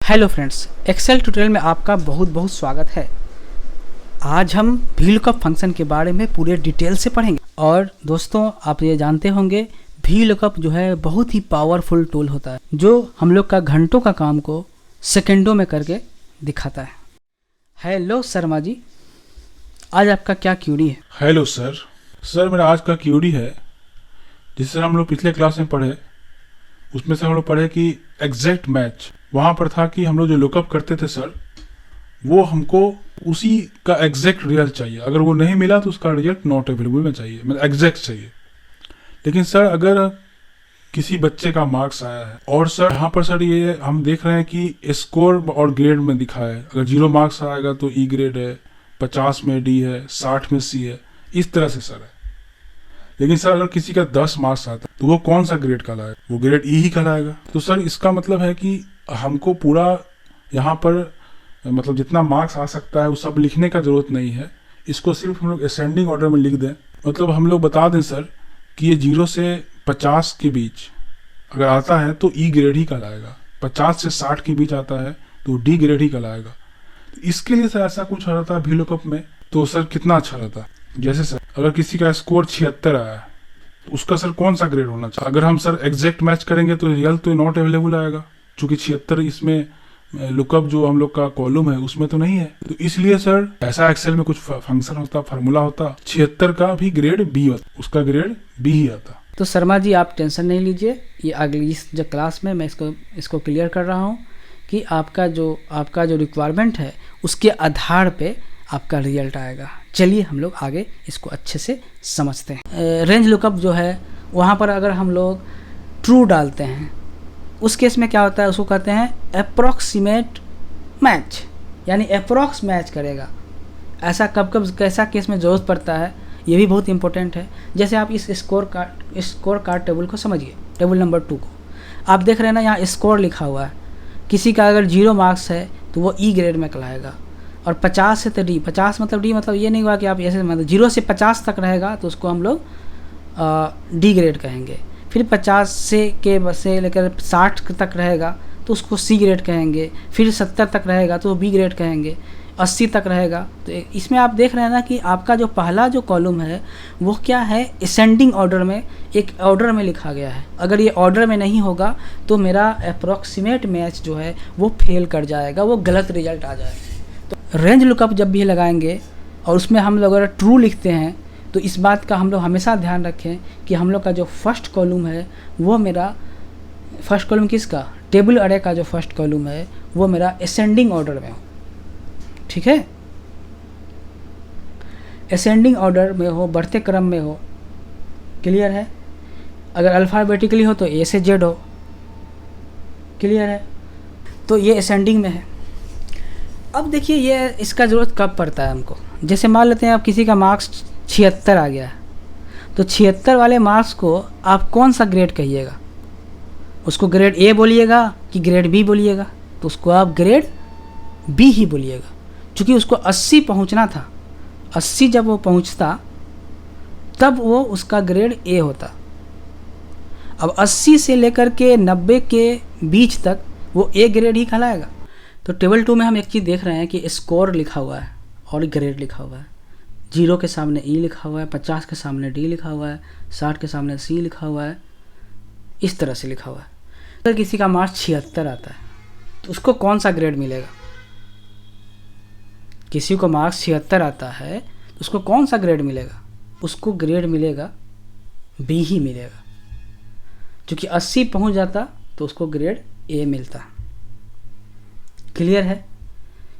Hello friends, Excel tutorial में आपका बहुत बहुत स्वागत है। आज हम VLOOKUP फंक्शन के बारे में पूरे डिटेल से पढ़ेंगे। और दोस्तों, आप ये जानते होंगे VLOOKUP जो है बहुत ही पावरफुल टूल होता है जो हम लोग का घंटों का काम को सेकंडों में करके दिखाता है। हेलो शर्मा जी, आज आपका क्या क्यूरी है? हेलो सर मेरा आज का क्यूरी है जिससे हम लोग पिछले क्लास में पढ़े, उसमें से हम लोग पढ़े कि एग्जैक्ट मैच वहाँ पर था कि हम लोग जो लुकअप करते थे सर, वो हमको उसी का एग्जैक्ट रिजल्ट चाहिए। अगर वो नहीं मिला तो उसका रिजल्ट नॉट अवेलेबल में चाहिए, मतलब एग्जैक्ट चाहिए। लेकिन सर अगर किसी बच्चे का मार्क्स आया है और सर यहाँ पर सर ये हम देख रहे हैं कि स्कोर और ग्रेड में दिखा है, अगर 0 मार्क्स आएगा तो ई ग्रेड है, 50 में डी है, 60 में सी है, इस तरह से सर है। लेकिन सर अगर किसी का 10 मार्क्स आता है तो वो कौन सा ग्रेड कहलाएगा? वो ग्रेड ई ही कहलाएगा। तो सर इसका मतलब है कि हमको पूरा यहाँ पर मतलब जितना मार्क्स आ सकता है वो सब लिखने का जरूरत नहीं है। इसको सिर्फ हम लोग असेंडिंग ऑर्डर में लिख दें। मतलब हम लोग बता दें सर कि ये 0 से 50 के बीच अगर आता है तो ई ग्रेड ही कहलाएगा, 50 से 60 के बीच आता है तो डी ग्रेड ही कहलाएगा। तो इसके लिए सर ऐसा कुछ रहता है VLOOKUP में, तो सर कितना अच्छा रहता है। जैसे सर अगर किसी का स्कोर 76 आया है तो उसका सर कौन सा ग्रेड होना चाहिए? अगर हम सर एग्जैक्ट मैच करेंगे तो रिजल्ट तो नॉट अवेलेबल आएगा, चूंकि 76 इसमें लुकअप जो हम लोग का कॉलम है उसमें तो नहीं है। तो इसलिए सर ऐसा एक्सेल में कुछ फंक्शन होता, फार्मूला होता, 76 का भी ग्रेड बी होता, उसका ग्रेड बी ही आता। तो शर्मा जी आप टेंशन नहीं लीजिए, ये अगली जो क्लास में मैं इसको क्लियर कर रहा हूँ कि आपका जो रिक्वायरमेंट है उसके आधार पे आपका रिजल्ट आएगा। चलिए हम लोग आगे इसको अच्छे से समझते हैं। रेंज लुकअप जो है वहाँ पर अगर हम लोग ट्रू डालते हैं उस केस में क्या होता है, उसको कहते हैं अप्रॉक्सीमेट मैच, यानी अप्रॉक्स मैच करेगा। ऐसा कब कैसा केस में ज़रूरत पड़ता है ये भी बहुत इंपॉर्टेंट है। जैसे आप इस स्कोर कार्ड टेबल को समझिए, टेबल नंबर 2 को आप देख रहे हैं ना, यहाँ स्कोर लिखा हुआ है। किसी का अगर 0 मार्क्स है तो वो ई ग्रेड में कहलाएगा, और 50 से तो डी, 50 मतलब डी, मतलब ये नहीं हुआ कि आप ऐसे मतलब 0 से 50 तक रहेगा तो उसको हम लोग डी ग्रेड कहेंगे। फिर 50 से लेकर 60 तक रहेगा तो उसको सी ग्रेड कहेंगे। फिर 70 तक रहेगा तो बी ग्रेड कहेंगे। 80 तक रहेगा तो इसमें आप देख रहे हैं ना कि आपका जो पहला जो कॉलम है वो क्या है, असेंडिंग ऑर्डर में, एक ऑर्डर में लिखा गया है। अगर ये ऑर्डर में नहीं होगा तो मेरा अप्रॉक्सीमेट मैच जो है वो फेल कर जाएगा, वो गलत रिजल्ट आ जाएगा। तो रेंज लुकअप जब भी लगाएंगे और उसमें हम लोग अगर ट्रू लिखते हैं तो इस बात का हम लोग हमेशा ध्यान रखें कि हम लोग का जो फर्स्ट कॉलम है वो मेरा फर्स्ट कॉलम किसका, टेबल अरे का जो फर्स्ट कॉलम है वो मेरा असेंडिंग ऑर्डर में हो। ठीक है, असेंडिंग ऑर्डर में हो, बढ़ते क्रम में हो। क्लियर है? अगर अल्फ़ाबेटिकली हो तो ए से जेड हो। क्लियर है? तो ये असेंडिंग में है। अब देखिए ये इसका ज़रूरत कब पड़ता है हमको। जैसे मान लेते हैं आप किसी का मार्क्स 76 आ गया है तो 76 वाले मार्क्स को आप कौन सा ग्रेड कहिएगा? उसको ग्रेड ए बोलिएगा कि ग्रेड बी बोलिएगा? तो उसको आप ग्रेड बी ही बोलिएगा, क्योंकि उसको 80 पहुंचना था। 80 जब वो पहुंचता तब वो उसका ग्रेड ए होता। अब 80 से लेकर के 90 के बीच तक वो ए ग्रेड ही कहलाएगा। तो टेबल 2 में हम एक चीज़ देख रहे हैं कि स्कोर लिखा हुआ है और ग्रेड लिखा हुआ है। 0 के सामने ई लिखा हुआ है, 50 के सामने डी लिखा हुआ है, 60 के सामने सी लिखा हुआ है, इस तरह से लिखा हुआ है। अगर किसी का मार्क्स 76 आता है तो उसको कौन सा ग्रेड मिलेगा? किसी को मार्क्स 76 आता है तो उसको कौन सा ग्रेड मिलेगा? उसको ग्रेड मिलेगा बी ही मिलेगा, क्योंकि 80 पहुंच जाता तो उसको ग्रेड ए मिलता। क्लियर है?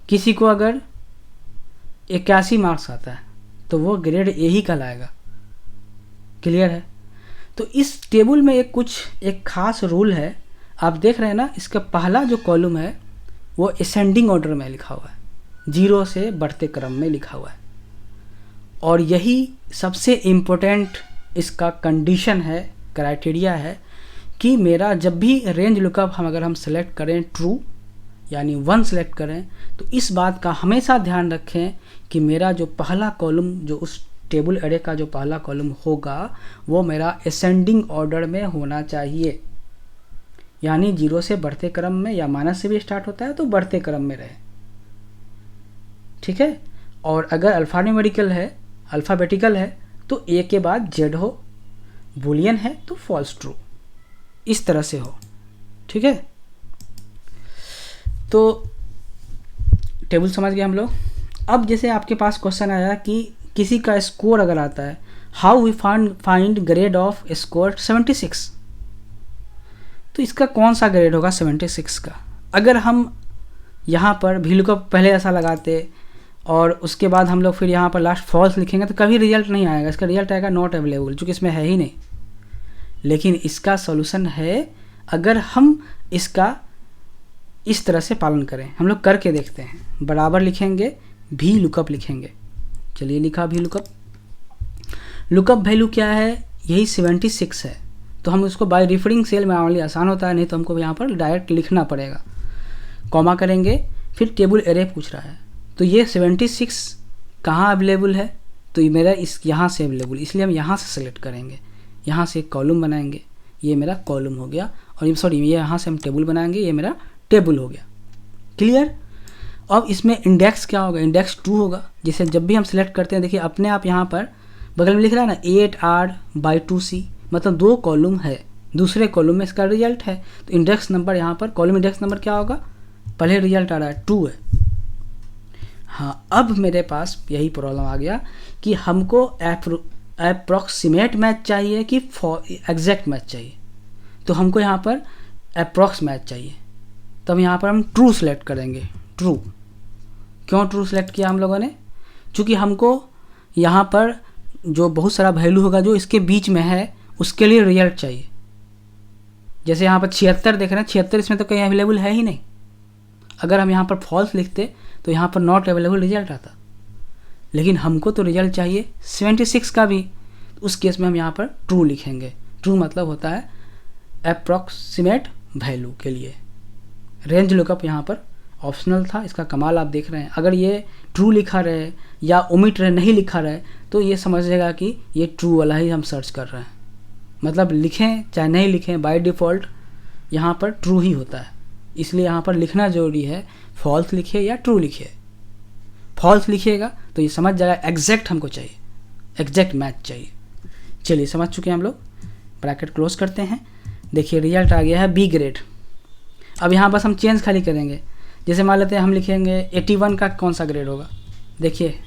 किसी को अगर 81 मार्क्स आता है तो वो ग्रेड ए ही कहलाएगा। क्लियर है? तो इस टेबल में एक खास रूल है। आप देख रहे हैं ना, इसका पहला जो कॉलम है वो असेंडिंग ऑर्डर में लिखा हुआ है, 0 से बढ़ते क्रम में लिखा हुआ है। और यही सबसे इम्पोर्टेंट इसका कंडीशन है, क्राइटेरिया है कि मेरा जब भी रेंज लुकअप अगर हम सेलेक्ट करें ट्रू यानी 1 सेलेक्ट करें तो इस बात का हमेशा ध्यान रखें कि मेरा जो पहला कॉलम, जो उस टेबल अरे का जो पहला कॉलम होगा वो मेरा असेंडिंग ऑर्डर में होना चाहिए। यानी जीरो से बढ़ते क्रम में या माइनस से भी स्टार्ट होता है तो बढ़ते क्रम में रहे, ठीक है। और अगर अल्फ़ान्यूमेरिकल है, अल्फ़ाबेटिकल है तो ए के बाद जेड हो, बुलियन है तो फॉल्स ट्रू, इस तरह से हो, ठीक है। तो टेबल समझ गए हम लोग। अब जैसे आपके पास क्वेश्चन आया कि किसी का स्कोर अगर आता है, how we find grade of score 76, तो इसका कौन सा ग्रेड होगा 76 का। अगर हम यहाँ पर वैल्यू को पहले ऐसा लगाते और उसके बाद हम लोग फिर यहाँ पर लास्ट फॉल्स लिखेंगे तो कभी रिजल्ट नहीं आएगा, इसका रिजल्ट आएगा नॉट अवेलेबल, चूँकि इसमें है ही नहीं। लेकिन इसका सॉल्यूशन है अगर हम इसका इस तरह से पालन करें। हम लोग करके देखते हैं, बराबर लिखेंगे, भी लुकअप लिखेंगे। चलिए लिखा भी लुकअप। लुकअप वैल्यू क्या है, यही 76 है, तो हम उसको बाय रेफरिंग सेल में आने आसान होता है, नहीं तो हमको यहाँ पर डायरेक्ट लिखना पड़ेगा। कॉमा करेंगे, फिर टेबल एरे पूछ रहा है, तो ये 76 कहाँ अवेलेबल है, तो ये मेरा इस यहाँ से अवेलेबल, इसलिए हम यहाँ से सेलेक्ट करेंगे, यहाँ से एक कॉलम बनाएंगे, ये मेरा कॉलम हो गया, और ये सॉरी ये यहाँ से हम टेबल बनाएंगे, ये मेरा टेबल हो गया। क्लियर। अब इसमें इंडेक्स क्या होगा, इंडेक्स 2 होगा। जैसे जब भी हम सेलेक्ट करते हैं, देखिए अपने आप यहाँ पर बगल में लिख रहा है ना 8R/2C, मतलब 2 कॉलम है, दूसरे कॉलम में इसका रिजल्ट है, तो इंडेक्स नंबर यहाँ पर कॉलम इंडेक्स नंबर क्या होगा, पहले रिजल्ट आ रहा है 2 है। हाँ, अब मेरे पास यही प्रॉब्लम आ गया कि हमको अप्रॉक्सीमेट मैच चाहिए कि एग्जैक्ट मैच चाहिए, तो हमको यहाँ पर अप्रॉक्स मैच चाहिए, तो हम यहाँ पर हम ट्रू सेलेक्ट करेंगे। ट्रू क्यों ट्रू सेलेक्ट किया हम लोगों ने, चूँकि हमको यहाँ पर जो बहुत सारा वैल्यू होगा जो इसके बीच में है उसके लिए रिजल्ट चाहिए। जैसे यहाँ पर 76 देख रहे हैं, 76 इसमें तो कहीं अवेलेबल है ही नहीं। अगर हम यहाँ पर फॉल्स लिखते तो यहाँ पर नॉट अवेलेबल रिजल्ट आता, लेकिन हमको तो रिजल्ट चाहिए 76 का भी, उस केस में हम यहाँ पर ट्रू लिखेंगे। ट्रू मतलब होता है अप्रॉक्सीमेट वैल्यू के लिए। रेंज लुकअप यहाँ पर ऑप्शनल था, इसका कमाल आप देख रहे हैं। अगर ये ट्रू लिखा रहे या ओमिट रहे, नहीं लिखा रहे, तो ये समझिएगा कि ये ट्रू वाला ही हम सर्च कर रहे हैं। मतलब लिखें चाहे नहीं लिखें, बाय डिफ़ॉल्ट यहाँ पर ट्रू ही होता है, इसलिए यहाँ पर लिखना ज़रूरी है, फॉल्स लिखिए या ट्रू लिखिए। फॉल्स लिखिएगा तो ये समझ जाएगा एग्जैक्ट हमको चाहिए, एग्जैक्ट मैच चाहिए। चलिए समझ चुके हैं हम लोग, ब्रैकेट क्लोज करते हैं। देखिए रिजल्ट आ गया है बी ग्रेड। अब यहाँ बस हम चेंज खाली करेंगे, जैसे मान लेते हैं हम लिखेंगे 81 का कौन सा ग्रेड होगा, देखिए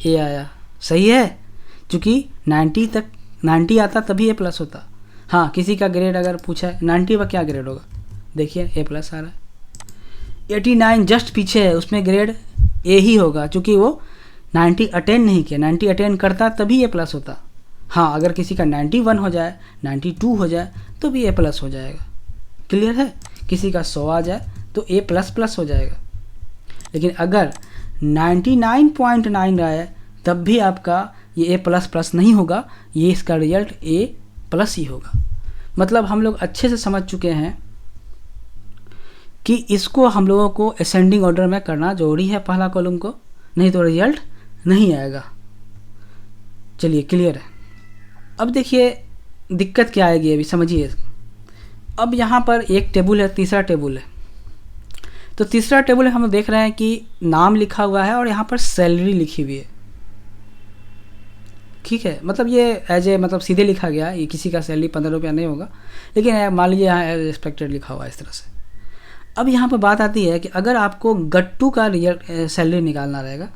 ए आया, सही है, क्योंकि 90 आता तभी ए प्लस होता। हाँ, किसी का ग्रेड अगर पूछा है 90 का क्या ग्रेड होगा, देखिए ए प्लस आ रहा है। 89 जस्ट पीछे है, उसमें ग्रेड ए ही होगा, क्योंकि वो 90 अटेंड नहीं किया, 90 अटेंड करता तभी ए प्लस होता। हाँ, अगर किसी का 91 हो जाए, 92 हो जाए तो भी ए प्लस हो जाएगा। क्लियर है। किसी का 100 आ जाए तो ए प्लस प्लस हो जाएगा, लेकिन अगर 99.9 आए तब भी आपका ये ए प्लस प्लस नहीं होगा, ये इसका रिजल्ट ए प्लस ही होगा। मतलब हम लोग अच्छे से समझ चुके हैं कि इसको हम लोगों को असेंडिंग ऑर्डर में करना जरूरी है, पहला कॉलम को, नहीं तो रिजल्ट नहीं आएगा। चलिए क्लियर है। अब देखिए दिक्कत क्या आएगी, अभी समझिए। अब यहाँ पर एक टेबल है, तीसरा टेबल है, तो तीसरा टेबल हम देख रहे हैं कि नाम लिखा हुआ है और यहाँ पर सैलरी लिखी हुई है। ठीक है, मतलब ये एज ए मतलब सीधे लिखा गया, ये किसी का सैलरी 15 रुपया नहीं होगा, लेकिन मान लीजिए यहाँ एज एक्सपेक्टेड लिखा हुआ है इस तरह से। अब यहाँ पर बात आती है कि अगर आपको गट्टू का रिजल्ट सैलरी निकालना रहेगा,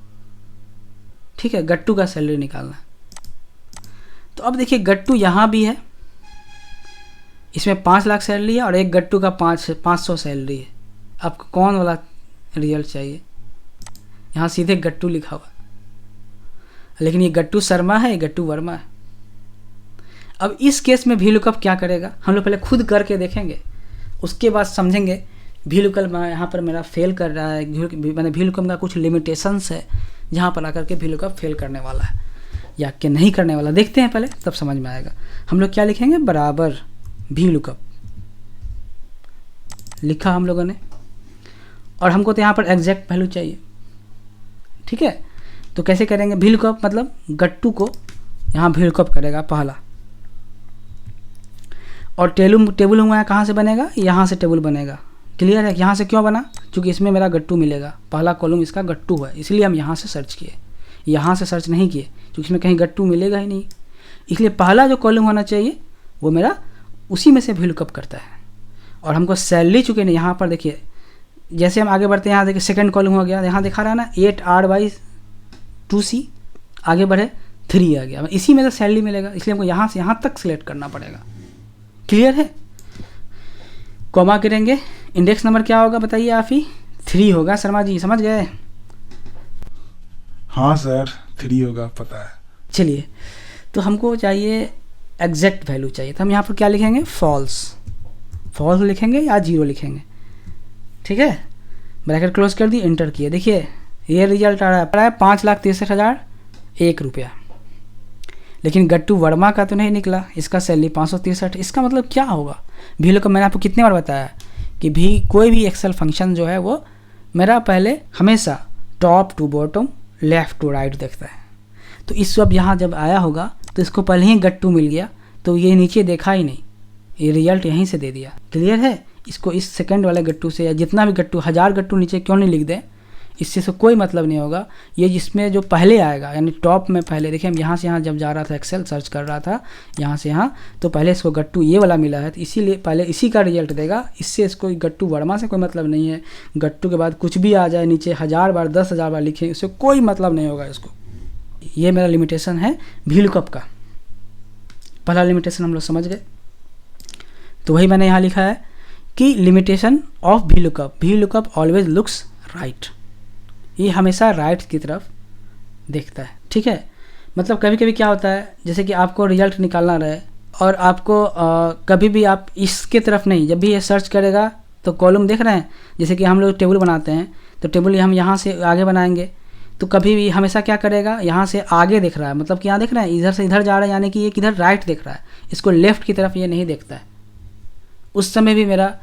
ठीक है, गट्टू का सैलरी निकालना है, तो अब देखिए गट्टू यहाँ भी है, इसमें 5 लाख सैलरी है और एक गट्टू का 500 सैलरी है। आपको कौन वाला रिजल्ट चाहिए, यहाँ सीधे गट्टू लिखा हुआ, लेकिन ये गट्टू शर्मा है, ये गट्टू वर्मा है। अब इस केस में VLOOKUP क्या करेगा, हम लोग पहले खुद करके देखेंगे, उसके बाद समझेंगे VLOOKUP यहाँ पर मेरा फेल कर रहा है, मैंने VLOOKUP का कुछ लिमिटेशंस है जहाँ पर आकर के VLOOKUP फेल करने वाला है या कि नहीं करने वाला, देखते हैं पहले, तब समझ में आएगा। हम लोग क्या लिखेंगे, बराबर VLOOKUP लिखा हम लोगों ने, और हमको तो यहाँ पर एग्जैक्ट वैल्यू चाहिए। ठीक है, तो कैसे करेंगे, VLOOKUP मतलब गट्टू को यहाँ VLOOKUP करेगा पहला, और टेबल हुआ है कहाँ से बनेगा, यहाँ से टेबल बनेगा। क्लियर है। यहाँ से क्यों बना, क्योंकि इसमें मेरा गट्टू मिलेगा, पहला कॉलम इसका गट्टू है, इसलिए हम यहाँ से सर्च किए, यहाँ से सर्च नहीं किए क्योंकि इसमें कहीं गट्टू मिलेगा ही नहीं। इसलिए पहला जो कॉलम होना चाहिए वो मेरा उसी में से भी लुकअप करता है। और हमको सैलरी चुके नहीं, यहाँ पर देखिए जैसे हम आगे बढ़ते हैं, यहाँ देखिए सेकंड कॉलम हो गया, यहाँ दिखा रहा है ना 8R/2C, आगे बढ़े 3 आ गया, इसी में तो सैलरी मिलेगा, इसलिए हमको यहाँ से यहाँ तक सिलेक्ट करना पड़ेगा। क्लियर है। कॉमा करेंगे, इंडेक्स नंबर क्या होगा बताइए आप ही, 3 होगा। शर्मा जी समझ गए। हाँ सर 3 होगा, पता है। चलिए, तो हमको चाहिए एग्जैक्ट वैल्यू चाहिए, तो हम यहाँ पर क्या लिखेंगे, फॉल्स लिखेंगे या 0 लिखेंगे। ठीक है, ब्रैकेट क्लोज कर दी, एंटर किए। देखिए ये रिजल्ट आ रहा है 5,63,001 रुपया, लेकिन गट्टू वर्मा का तो नहीं निकला, इसका सैलरी 563। इसका मतलब क्या होगा, भी लोग मैंने आपको कितने बार बताया कि भी कोई भी एक्सेल फंक्शन जो है वो मेरा पहले हमेशा top to bottom left to right देखता है। तो इस अब यहाँ जब आया होगा तो इसको पहले ही गट्टू मिल गया, तो ये नीचे देखा ही नहीं, ये रिजल्ट यहीं से दे दिया। क्लियर है। इसको इस सेकंड वाले गट्टू से या जितना भी गट्टू 1000 गट्टू नीचे क्यों नहीं लिख दें, इससे तो कोई मतलब नहीं होगा। ये जिसमें जो पहले आएगा यानी टॉप में पहले, देखिए हम यहाँ से यहाँ जब जा रहा था एक्सेल सर्च कर रहा था यहाँ से यहाँ, तो पहले इसको गट्टू ये वाला मिला है, तो इसीलिए पहले इसी का रिजल्ट देगा। इससे इसको गट्टू वर्मा से कोई मतलब नहीं है। गट्टू के बाद कुछ भी आ जाए नीचे 1000 बार 10,000 बार लिखें, इससे कोई मतलब नहीं होगा इसको। ये मेरा लिमिटेशन है VLOOKUP का। पहला लिमिटेशन हम लोग समझ गए, तो वही मैंने यहाँ लिखा है कि limitation of VLOOKUP always looks right. ये हमेशा राइट की तरफ देखता है। ठीक है, मतलब कभी कभी क्या होता है, जैसे कि आपको रिजल्ट निकालना रहे और आपको कभी भी आप इसके तरफ नहीं, जब भी ये सर्च करेगा तो कॉलम देख रहे हैं, जैसे कि हम लोग टेबल बनाते हैं तो टेबल हम यहाँ से आगे बनाएंगे, तो कभी भी हमेशा क्या करेगा, यहाँ से आगे देख रहा है, मतलब कि यहाँ देख रहे हैं इधर से इधर जा रहा है, यानी कि ये किधर राइट देख रहा है, इसको लेफ़्ट की तरफ ये नहीं देखता है। उस समय भी मेरा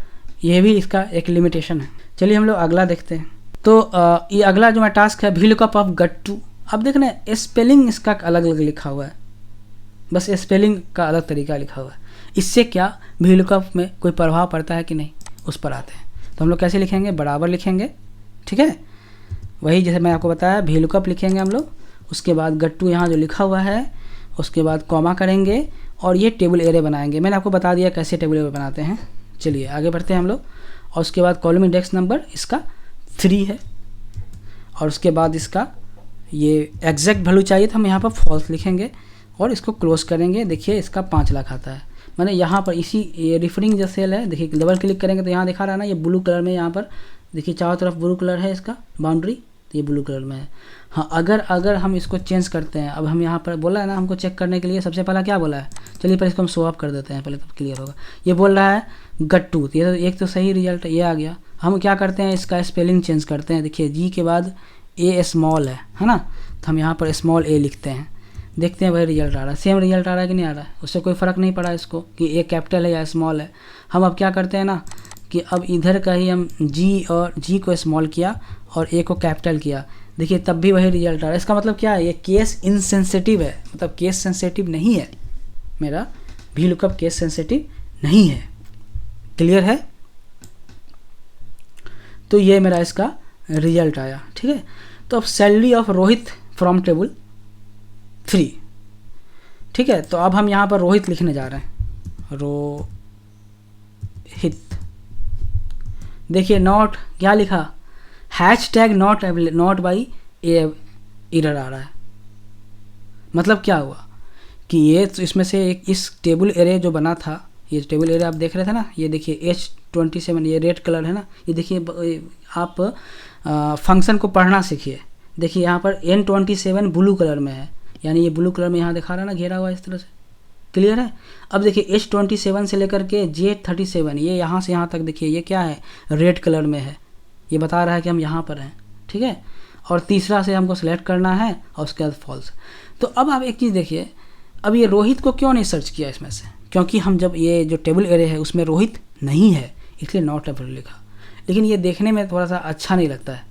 ये भी इसका एक लिमिटेशन है। चलिए हम लोग अगला देखते हैं। तो ये अगला जो मेरा टास्क है VLOOKUP ऑफ गट्टू। अब देख रहे हैं स्पेलिंग इसका अलग अलग लिखा हुआ है, बस स्पेलिंग का अलग तरीका लिखा हुआ है। इससे क्या VLOOKUP में कोई प्रभाव पड़ता है कि नहीं, उस पर आते हैं। तो हम लोग कैसे लिखेंगे, बराबर लिखेंगे। ठीक है, वही जैसे मैं आपको बताया VLOOKUP लिखेंगे हम लोग, उसके बाद गट्टू यहाँ जो लिखा हुआ है, उसके बाद कॉमा करेंगे और ये टेबल एरे बनाएंगे। मैंने आपको बता दिया कैसे टेबल एरे बनाते हैं। चलिए आगे बढ़ते हैं हम लोग। और उसके बाद कॉलम इंडेक्स नंबर इसका 3 है, और उसके बाद इसका ये एग्जैक्ट वैल्यू चाहिए तो हम यहाँ पर फॉल्स लिखेंगे और इसको क्लोज करेंगे। देखिए इसका 5 लाख आता है, मैंने यहाँ पर इसी ये रिफरिंग जो सेल है, देखिए डबल क्लिक करेंगे तो यहाँ दिखा रहा है ना, ये ब्लू कलर में, यहाँ पर देखिए चारों तरफ ब्लू कलर है इसका बाउंड्री, तो ये ब्लू कलर में है। हाँ, अगर हम इसको चेंज करते हैं, अब हम यहाँ पर बोला है ना हमको चेक करने के लिए, सबसे पहला क्या बोला है, चलिए पहले इसको हम शो ऑफ कर देते हैं पहले, तो क्लियर होगा। ये बोल रहा है गट्टू, तो ये तो एक तो सही रिजल्ट ये आ गया। हम क्या करते हैं, इसका स्पेलिंग चेंज करते हैं। देखिए जी के बाद ए स्मॉल है ना, तो हम यहाँ पर स्मॉल ए लिखते हैं, देखते हैं वही रिजल्ट आ रहा है। सेम रिजल्ट आ रहा है कि नहीं आ रहा है, उससे कोई फ़र्क नहीं पड़ा इसको कि ए कैपिटल है या स्मॉल है। हम अब क्या करते हैं ना कि अब इधर का ही हम जी को स्मॉल किया और ए को कैपिटल किया, देखिए तब भी वही रिजल्ट आ रहा है। इसका मतलब क्या है, ये केस इनसेंसिटिव है, मतलब केस सेंसिटिव नहीं है, मेरा VLOOKUP केस सेंसिटिव नहीं है। क्लियर है। तो ये मेरा इसका रिजल्ट आया। ठीक है, तो अब salary of Rohit from table 3। ठीक है, तो अब हम यहाँ पर रोहित लिखने जा रहे हैं, रोहित। देखिए नॉट क्या लिखा, हैशटैग नॉट बाई एरर आ रहा है। मतलब क्या हुआ कि ये तो इसमें से एक इस टेबल एरे जो बना था, ये टेबल एरे आप देख रहे थे ना, ये देखिए H27 ये रेड कलर है ना, ये देखिए आप फंक्शन को पढ़ना सीखिए। देखिए यहाँ पर N27 ब्लू कलर में है, यानी ये ब्लू कलर में यहाँ दिखा रहा है ना, घेरा हुआ इस तरह से। क्लियर है। अब देखिए H27 से लेकर के J37 ये यहाँ से यहाँ तक देखिए ये क्या है, रेड कलर में है, ये बता रहा है कि हम यहाँ पर हैं। ठीक है, और तीसरा से हमको सेलेक्ट करना है और उसके बाद फॉल्स। तो अब आप एक चीज़ देखिए, अब ये रोहित को क्यों नहीं सर्च किया इसमें से, क्योंकि हम जब ये जो टेबल एरे है उसमें रोहित नहीं है, इसलिए नॉट अवेलेबल लिखा। लेकिन ये देखने में थोड़ा सा अच्छा नहीं लगता है।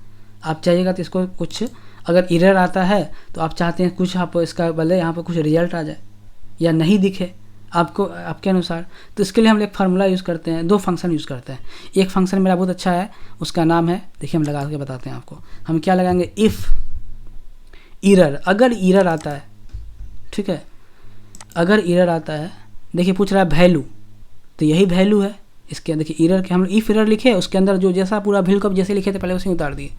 आप चाहिएगा तो इसको कुछ अगर एरर आता है तो आप चाहते हैं कुछ आप इसका बदले यहाँ पर कुछ रिजल्ट आ जाए या नहीं दिखे, आपको आपके अनुसार। तो इसके लिए हम एक फार्मूला यूज़ करते हैं, 2 फंक्शन यूज़ करते हैं। एक फंक्शन मेरा बहुत अच्छा है, उसका नाम है, देखिए हम लगा के बताते हैं आपको। हम क्या लगाएंगे, इफ़ एरर, अगर एरर आता है, ठीक है, अगर एरर आता है, देखिए पूछ रहा है वैल्यू, तो यही वैल्यू है इसके। देखिए एरर के हम इफ़ एरर लिखे, उसके अंदर जो जैसा पूरा VLOOKUP जैसे लिखे थे पहले उसे उतार दिए।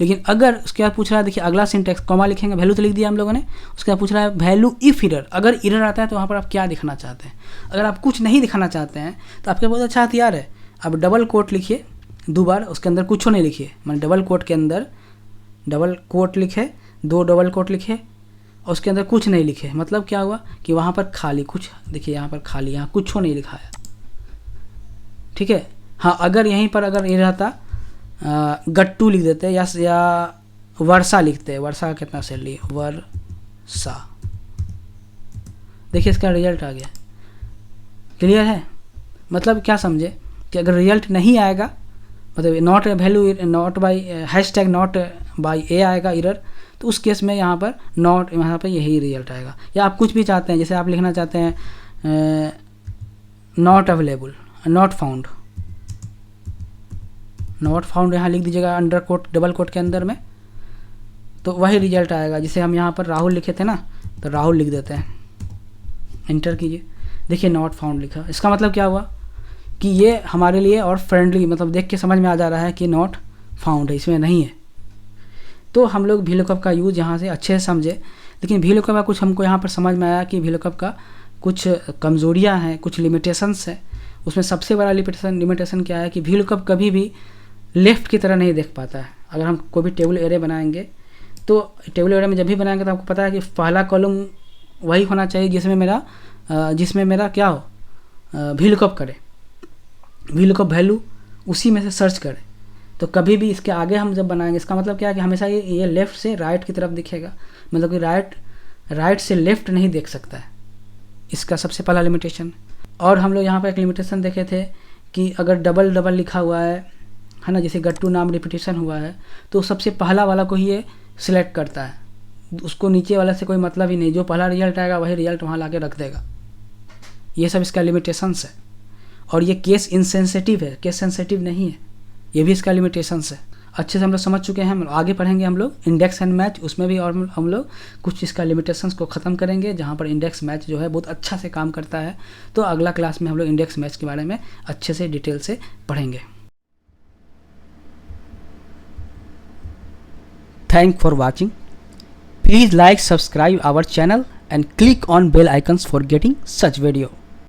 लेकिन अगर उसके बाद पूछ रहा है, देखिए अगला सिंटेक्स, कॉमा लिखेंगे, वैल्यू तो लिख दिया हम लोगों ने, उसके बाद पूछ रहा है वैल्यू इफ़ एरर, अगर एरर आता है तो वहाँ पर आप क्या दिखाना चाहते हैं। अगर आप कुछ नहीं दिखाना चाहते हैं तो आपके बहुत अच्छा हथियार है, आप डबल कोट लिखिए 2 बार, उसके अंदर कुछ नहीं लिखिए, मैंने डबल कोट के अंदर डबल कोट लिखे, 2 डबल कोट लिखे और उसके अंदर कुछ नहीं लिखे। मतलब क्या हुआ कि वहाँ पर खाली कुछ, देखिए यहाँ पर खाली, यहाँ कुछ नहीं लिखा है, ठीक है। हाँ, अगर यहीं पर अगर ये रहता गट्टू लिख देते या वर्षा लिखते, वर्षा का कितना सेल लिए, वर्षा, देखिए इसका रिजल्ट आ गया। क्लियर है, मतलब क्या समझे कि अगर रिजल्ट नहीं आएगा, मतलब not value not by hashtag not by a आएगा एरर, तो उस केस में यहाँ पर नॉट, यहाँ पर यही रिजल्ट आएगा। या आप कुछ भी चाहते हैं, जैसे आप लिखना चाहते हैं not available, not found, not found यहाँ लिख दीजिएगा अंडर कोट डबल कोट के अंदर में, तो वही रिजल्ट आएगा। जैसे हम यहाँ पर राहुल लिखे थे ना, तो राहुल लिख देते हैं, एंटर कीजिए, देखिए नॉट फाउंड लिखा। इसका मतलब क्या हुआ कि ये हमारे लिए और फ्रेंडली, मतलब देख के समझ में आ जा रहा है कि नॉट फाउंड है, इसमें नहीं है। तो हम लोग VLOOKUP का यूज़ यहाँ से अच्छे से समझे। लेकिन VLOOKUP का कुछ हमको यहाँ पर समझ में आया कि VLOOKUP का कुछ कमज़ोरियाँ हैं, कुछ लिमिटेशंस है। उसमें सबसे बड़ा लिमिटेशन क्या है कि VLOOKUP कभी भी लेफ़्ट की तरह नहीं देख पाता है। अगर हम कोई भी टेबल एरे बनाएंगे, तो टेबल एरे में जब भी बनाएंगे तो आपको पता है कि पहला कॉलम वही होना चाहिए जिसमें मेरा क्या हो, VLOOKUP करे, VLOOKUP वैल्यू उसी में से सर्च करे। तो कभी भी इसके आगे हम जब बनाएंगे, इसका मतलब क्या है कि हमेशा ये लेफ़्ट से राइट की तरफ दिखेगा, मतलब कि राइट से लेफ़्ट नहीं देख सकता है। इसका सबसे पहला लिमिटेशन। और हम लोग यहाँ पर एक लिमिटेशन देखे थे कि अगर डबल डबल लिखा हुआ है ना, जैसे गट्टू नाम रिपीटेशन हुआ है, तो सबसे पहला वाला को ही ये सिलेक्ट करता है, उसको नीचे वाला से कोई मतलब ही नहीं, जो पहला रिजल्ट आएगा वही रिजल्ट वहाँ ला के रख देगा। ये सब इसका लिमिटेशंस है। और ये केस इनसेंसिटिव है, केस सेंसिटिव नहीं है, ये भी इसका लिमिटेशंस है। अच्छे से हम लोग समझ चुके हैं। हम आगे पढ़ेंगे हम लोग इंडेक्स एंड मैच, उसमें भी और हम लोग कुछ इसका लिमिटेशंस को ख़त्म करेंगे, जहाँ पर इंडेक्स मैच जो है बहुत अच्छा से काम करता है। तो अगला क्लास में हम लोग इंडेक्स मैच के बारे में अच्छे से डिटेल से पढ़ेंगे। Thanks for watching. Please like, subscribe our channel and click on bell icons for getting such video.